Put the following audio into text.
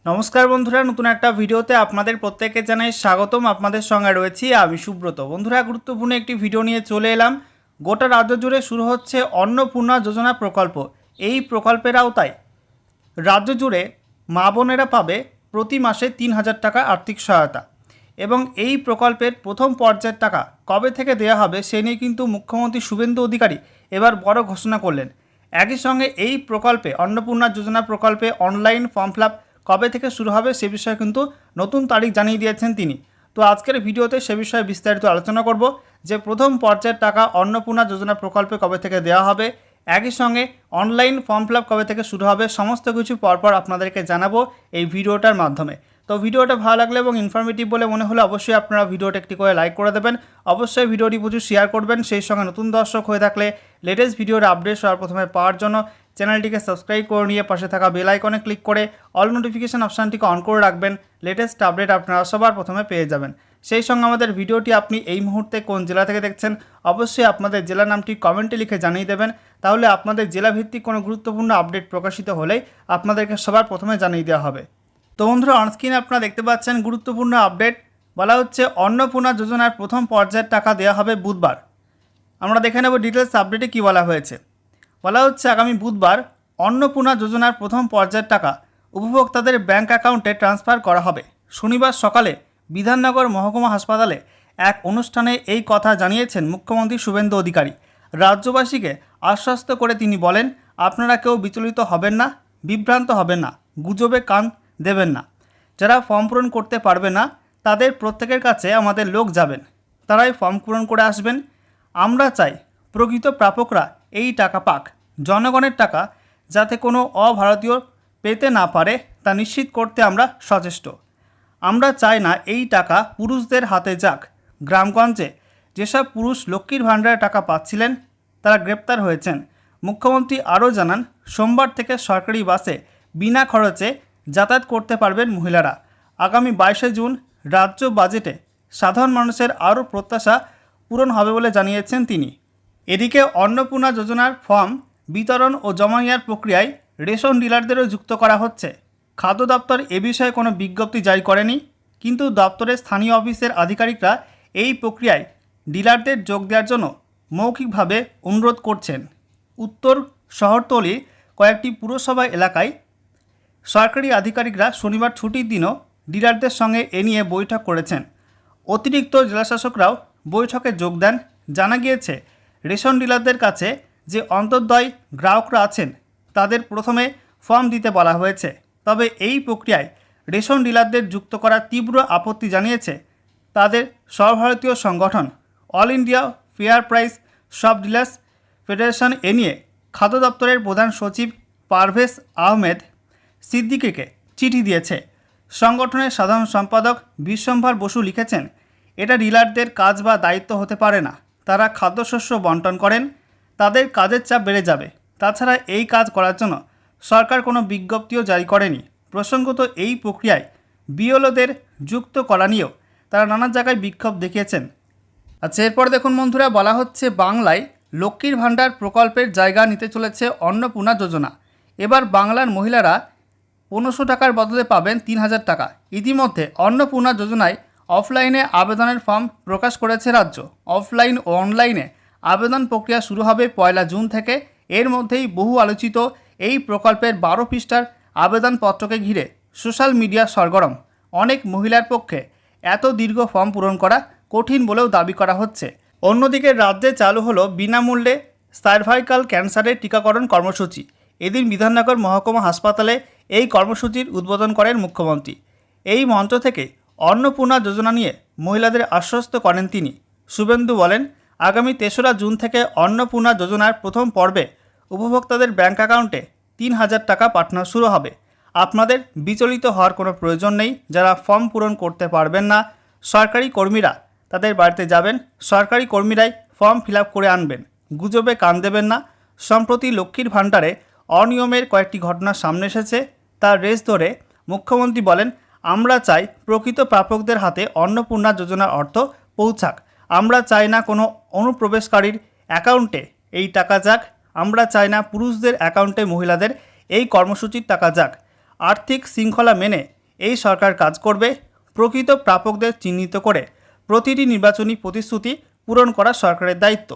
नमस्कार बंधुरा नतून एक भिडियोते आपनादेर प्रत्येकके जानाई स्वागतम। आपनादेर संगे रयेछि आमि सुब्रत। बंधुरा गुरुत्वपूर्ण एक भिडियो निये चले एलाम। गोटा राज्य जुड़े शुरू होच्छे अन्नपूर्णा योजना प्रकल्प। এই প্রকল্পের আওতায় রাজ্য জুড়ে মা বোনেরা পাবে প্রতি মাসে ৩,০০০ টাকা আর্থিক সহায়তা এবং এই প্রকল্পের প্রথম পর্যায়ের টাকা কবে থেকে দেওয়া হবে সে নিয়ে কিন্তু মুখ্যমন্ত্রী শুভেন্দু অধিকারী এবার বড় ঘোষণা করলেন। একই সঙ্গে এই প্রকল্পে अन्नपूर्णा योजना प्रकल्पে অনলাইন ফর্ম ফিল আপ কবে থেকে শুরু হবে সে বিষয়ে কিন্তু নতুন তারিখ জানিয়ে দিয়েছেন তিনি। তো আজকের ভিডিওতে সে বিষয়ে বিস্তারিত আলোচনা করব যে প্রথম পর্যায়ের টাকা अन्नपूर्णा योजना प्रकल्पে কবে থেকে দেওয়া হবে, একই সঙ্গে অনলাইন ফর্ম ফিল আপ কবে থেকে শুরু হবে, সমস্ত কিছু পরপর আপনাদেরকে জানাবো এই ভিডিওটার মাধ্যমে। তো ভিডিওটা ভালো লাগলে এবং ইনফরমেটিভ বলে মনে হলে অবশ্যই আপনারা ভিডিওটা একটি করে লাইক করে দেবেন। অবশ্যই ভিডিওটি প্রচুর শেয়ার করবেন। সেই সঙ্গে নতুন দর্শক হয়ে থাকলে লেটেস্ট ভিডিওর আপডেট সবার প্রথমে পাওয়ার জন্য চ্যানেলটিকে সাবস্ক্রাইব করে নিয়ে পাশে থাকা বেল আইকনে ক্লিক করে অল নোটিফিকেশন অপশানটিকে অন করে রাখবেন। লেটেস্ট আপডেট আপনারা সবার প্রথমে পেয়ে যাবেন। সেই সঙ্গে আমাদের ভিডিওটি আপনি এই মুহূর্তে কোন জেলা থেকে দেখছেন অবশ্যই আপনাদের জেলার নামটি কমেন্টে লিখে জানিয়ে দেবেন। তাহলে আপনাদের জেলা ভিত্তিক কোনো গুরুত্বপূর্ণ আপডেট প্রকাশিত হলেই আপনাদেরকে সবার প্রথমে জানিয়ে দেওয়া হবে। তো বন্ধুরা অনস্ক্রিনে আপনারা দেখতে পাচ্ছেন গুরুত্বপূর্ণ আপডেট। বলা হচ্ছে अन्नपूर्णा যোজনার প্রথম পর্যায়ের টাকা দেওয়া হবে বুধবার। আমরা দেখে নেব ডিটেলস আপডেটে কী বলা হয়েছে। বলা হচ্ছে আগামী বুধবার अन्नपूर्णा যোজনার প্রথম পর্যায়ের টাকা উপভোক্তাদের ব্যাংক অ্যাকাউন্টে ট্রান্সফার করা হবে। শনিবার সকালে বিধাননগর মহকুমা হাসপাতালে এক অনুষ্ঠানে এই কথা জানিয়েছেন মুখ্যমন্ত্রী শুভেন্দু অধিকারী। রাজ্যবাসীকে আশ্বস্ত করে তিনি বলেন, আপনারা কেউ বিচলিত হবেন না, বিভ্রান্ত হবেন না, গুজবে কান দেবেন না। যারা ফর্ম পূরণ করতে পারবে না তাদের প্রত্যেকের কাছে আমাদের লোক যাবেন, তারাই ফর্ম পূরণ করে আসবেন। আমরা চাই প্রকৃত প্রাপকরা এই টাকা পাক। জনগণের টাকা যাতে কোনো অভারতীয় পেতে না পারে তা নিশ্চিত করতে আমরা সচেষ্ট। আমরা চাই না এই টাকা পুরুষদের হাতে যাক। গ্রামগঞ্জে যেসব পুরুষ লক্ষ্মীর ভাণ্ডারের টাকা পাচ্ছিলেন তারা গ্রেপ্তার হয়েছেন। মুখ্যমন্ত্রী আরও জানান, সোমবার থেকে সরকারি বাসে বিনা খরচে যাতায়াত করতে পারবেন মহিলারা। আগামী 22শে জুন রাজ্য বাজেটে সাধারণ মানুষের আরও প্রত্যাশা পূরণ হবে বলে জানিয়েছেন তিনি। এদিকে अन्नपूर्णा যোজনার ফর্ম বিতরণ ও জমা নেওয়ার প্রক্রিয়ায় রেশন ডিলারদেরও যুক্ত করা হচ্ছে। খাদ্য দপ্তর এ বিষয়ে কোনো বিজ্ঞপ্তি জারি করেনি, কিন্তু দপ্তরের স্থানীয় অফিসের আধিকারিকরা এই প্রক্রিয়ায় ডিলারদের যোগ দেওয়ার জন্য মৌখিকভাবে অনুরোধ করছেন। উত্তর শহরতলির কয়েকটি পুরসভা এলাকায় সরকারি আধিকারিকরা শনিবার ছুটির দিনও ডিলারদের সঙ্গে এ নিয়ে বৈঠক করেছেন। অতিরিক্ত জেলাশাসকরাও বৈঠকে যোগ দেন। জানা গিয়েছে রেশন ডিলারদের কাছে যে অন্তর্দয় গ্রাহকরা আছেন তাদের প্রথমে ফর্ম দিতে বলা হয়েছে। তবে এই প্রক্রিয়ায় রেশন ডিলারদের যুক্ত করার তীব্র আপত্তি জানিয়েছে তাদের সর্বভারতীয় সংগঠন All India Fair Price Shop Dealers Federation. এ নিয়ে খাদ্য দপ্তরের প্রধান সচিব পারভেজ আহমেদ সিদ্দিকীকে চিঠি দিয়েছে। সংগঠনের সাধারণ সম্পাদক বিশ্বম্ভর বসু লিখেছেন, এটা ডিলারদের কাজ বা দায়িত্ব হতে পারে না। তারা খাদ্যশস্য বন্টন করেন, তাদের কাজের চাপ বেড়ে যাবে। তাছাড়া এই কাজ করার জন্য সরকার কোনো বিজ্ঞপ্তিও জারি করেনি। প্রসঙ্গত এই প্রক্রিয়ায় বিএলওদের যুক্ত করা নিয়েও তারা নানা জায়গায় বিক্ষোভ দেখিয়েছেন। আচ্ছা, এরপর দেখুন বন্ধুরা, বলা হচ্ছে বাংলায় লক্ষ্মীর ভাণ্ডার প্রকল্পের জায়গা নিতে চলেছে अन्नपूर्णा যোজনা। এবার বাংলার মহিলারা 1500 টাকার বদলে পাবেন 3000 টাকা। ইতিমধ্যে अन्नपूर्णा যোজনায় অফলাইনে আবেদনের ফর্ম প্রকাশ করেছে রাজ্য। অফলাইন ও অনলাইনে আবেদন প্রক্রিয়া শুরু হবে 1 জুন থেকে। এর মধ্যেই বহু আলোচিত এই প্রকল্পের 12 পৃষ্ঠার আবেদনপত্রকে ঘিরে সোশ্যাল মিডিয়া সরগরম। অনেক মহিলার পক্ষে এত দীর্ঘ ফর্ম পূরণ করা কঠিন বলেও দাবি করা হচ্ছে। অন্যদিকে রাজ্যে চালু হলো বিনামূল্যে সার্ভাইকাল ক্যান্সারের টিকাকরণ কর্মসূচি। এদিন বিধাননগর মহকুমা হাসপাতালে এই কর্মসূচির উদ্বোধন করেন মুখ্যমন্ত্রী। এই মঞ্চ থেকে अन्नपूर्णा যোজনা নিয়ে মহিলাদের আশ্বস্ত করেন তিনি। শুভেন্দু বলেন, আগামী 3রা জুন থেকে अन्नपूर्णा যোজনার প্রথম পর্বে উপভোক্তাদের ব্যাংক অ্যাকাউন্টে 3000 টাকা পাঠানো শুরু হবে। আপনাদের বিচলিত হওয়ার কোনো প্রয়োজন নেই। যারা ফর্ম পূরণ করতে পারবেন না সরকারি কর্মীরা তাদের বাড়িতে যাবেন, সরকারি কর্মীরাই ফর্ম ফিল আপ করে আনবেন। গুজবে কান দেবেন না। সম্প্রতি লক্ষ্মীর ভাণ্ডারে অনিয়মের কয়েকটি ঘটনা সামনে এসেছে, তার রেশ ধরে মুখ্যমন্ত্রী বলেন, আমরা চাই প্রকৃত প্রাপকদের হাতে अन्नपूर्णा যোজনার অর্থ পৌঁছাক। আমরা চাই না কোনো অনুপ্রবেশকারীর অ্যাকাউন্টে এই টাকা যাক। আমরা চাই না পুরুষদের অ্যাকাউন্টে মহিলাদের এই কর্মসূচির টাকা যাক। আর্থিক শৃঙ্খলা মেনে এই সরকার কাজ করবে প্রকৃত প্রাপকদের চিহ্নিত করে প্রতিটি নির্বাচনী প্রতিশ্রুতি পূরণ করা সরকারের দায়িত্ব।